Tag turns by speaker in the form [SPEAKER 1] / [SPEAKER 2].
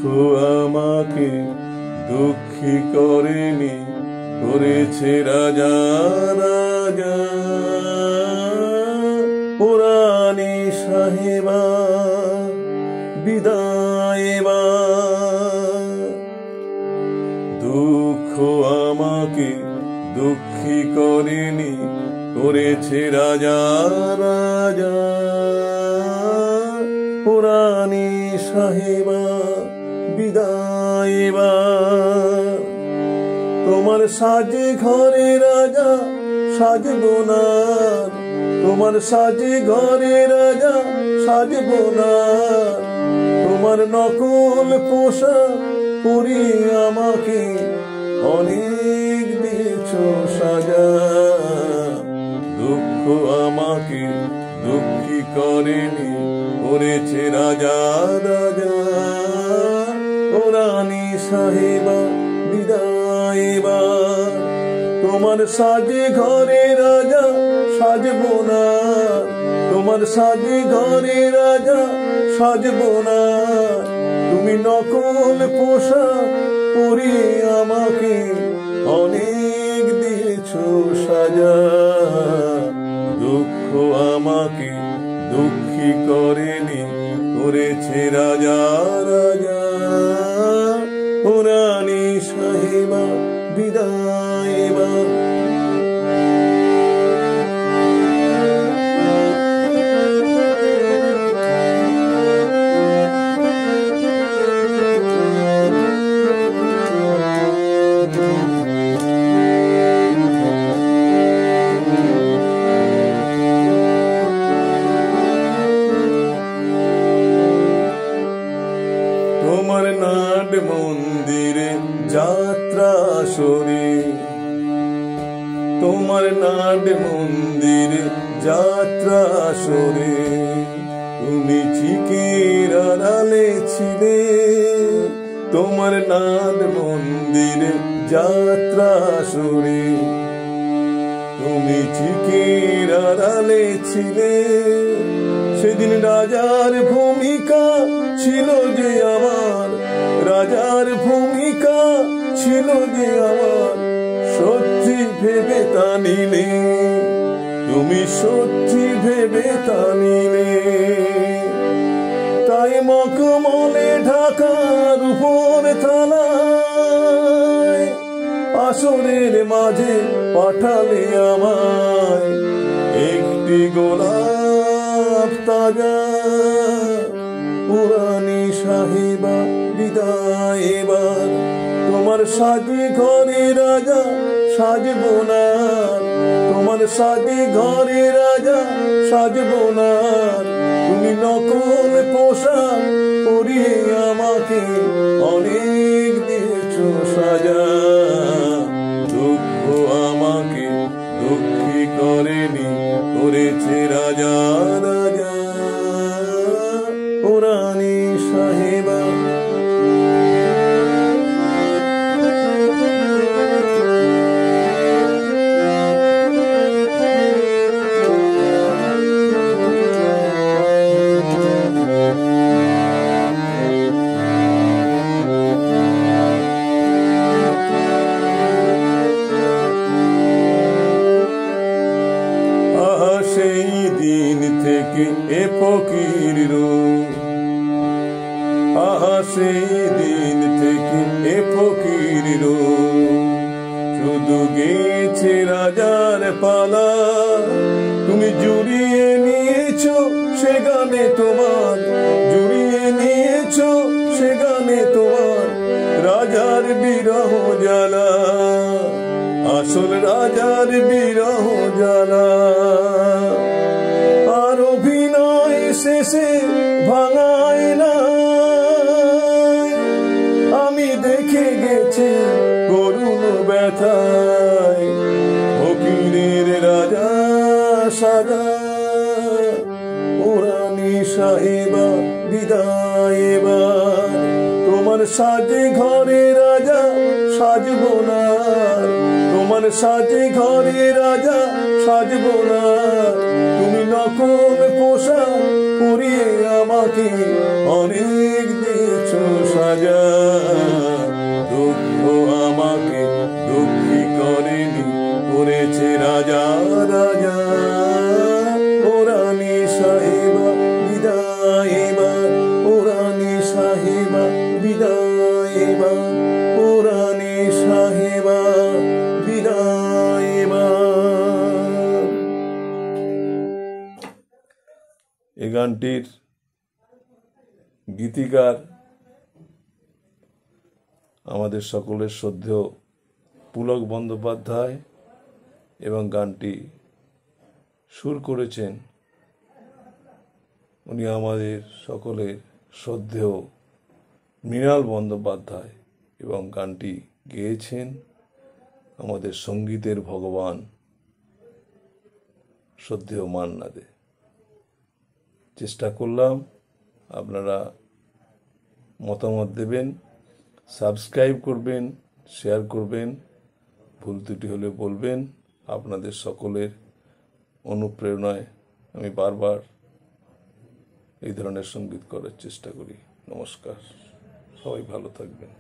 [SPEAKER 1] আমাকে দুঃখী করেনি, করেছে রাজা রাজা। পুরানি সাহেবা বিদায় এবার। দুঃখ আমাকে দুঃখী করেনি, করেছে রাজা রাজা। পুরানি সাহেবা বিদায় এবার। তোমার সাজে ঘরে রাজা সাজবো না, তোমার সাজে ঘরে রাজা সাজবো না। তোমার নকল পোশাক পরিয়ে আমাকে অনেক দিয়েছো সাজা। দুঃখ আমাকে দুঃখী করেনি, করেছে রাজা রাজা। পুরানি সাহেবা বিদায় এবার। তোমার সাজে ঘরে রাজা সাজবো না, তোমার সাজে ঘরে রাজা সাজবো না। তুমি নকল পোশাক পরিয়ে আমাকে অনেক দিয়েছো সাজা। দুঃখ আমাকে দুঃখী করেনি, করেছে রাজা রাজা। পুরানি সাহেবা বিদায় এবার। তোমার নাট মন্দিরে যাত্রা আসরে, তোমার নাট মন্দিরে যাত্রা আসরে। তুমি চিকের আড়ালে ছিলে, তোমার নাট মন্দিরে যাত্রা আসরে। তুমি চিকের আড়ালে ছিলে। সেদিন রাজার ভূমিকা ছিল যে আমার, রাজার ভূমিকা ছিল যে আমার। সত্যি ভেবে তা নিলে, তুমি সত্যি ভেবে তা নিলে। তাই মখমলে ঢাকার উপর থালায় আসরের মাঝে পাঠালে আমায় একটি গোলাপ তাজা। পুরানি সাহেবা বিদায় এবার। তোমার সাজে ঘরে রাজা সাজবো না, তোমার সাজে ঘরে রাজা সাজবো না। তুমি নকল পোশাক পরিয়ে আমাকে অনেক দিয়েছো সাজা। দুঃখ আমাকে দুঃখী করেনি, করেছে রাজা রাজা। পুরানি সাহেবা সেই দিন থেকে এ ফকির রূপ, আহা সেই দিন থেকে এ ফকির রূপ। শুধু গেছে রাজার পালা, তুমি জুড়িয়ে নিয়েছো সে গানে তোমার, জুড়িয়ে নিয়েছো সে গানে তোমার। রাজার বিরহ জ্বালা, আসল রাজার বিরহ জ্বালা। আর অভিনয় শেষে ভাঙায় না, আমি দেখে গেছি করুণ ব্যথায় ফকিরের রাজা সাজা। পুরানি সাহেবা বিদায় এবার। তোমার সাজে ঘরে রাজা সাজবো না, তোমার সাজে ঘরে রাজা সাজবো না। তুমি নকল পোশাক পরিয়ে আমাকে অনেক দিয়েছো। রাজা, দুঃখ আমাকে দুঃখী করেনি, করেছে রাজা রাজা। ও রানী সাহেবা বিদায় এবার, ও রানী সাহেবা বিদায় এবার, ও রানী সাহেবা বিদায় এবার। এই গানটির গীতিকার আমাদের সকলের শ্রদ্ধেয় পুলক বন্দ্যোপাধ্যায় এবং গানটি সুর করেছেন উনি আমাদের সকলের শ্রদ্ধেয় মৃণাল বন্দ্যোপাধ্যায় এবং গানটি গেয়েছেন আমাদের সঙ্গীতের ভগবান শ্রদ্ধেয় মান্না দে। চেষ্টা করলাম আপনারা মতামত দেবেন, সাবস্ক্রাইব করবেন, শেয়ার করবেন, ভুল ত্রুটি হলে বলবেন। আপনাদের সকলের অনুপ্রেরণায় আমি বারবার এই ধরনের সঙ্গীত করার চেষ্টা করি। নমস্কার, সবাই ভালো থাকবেন।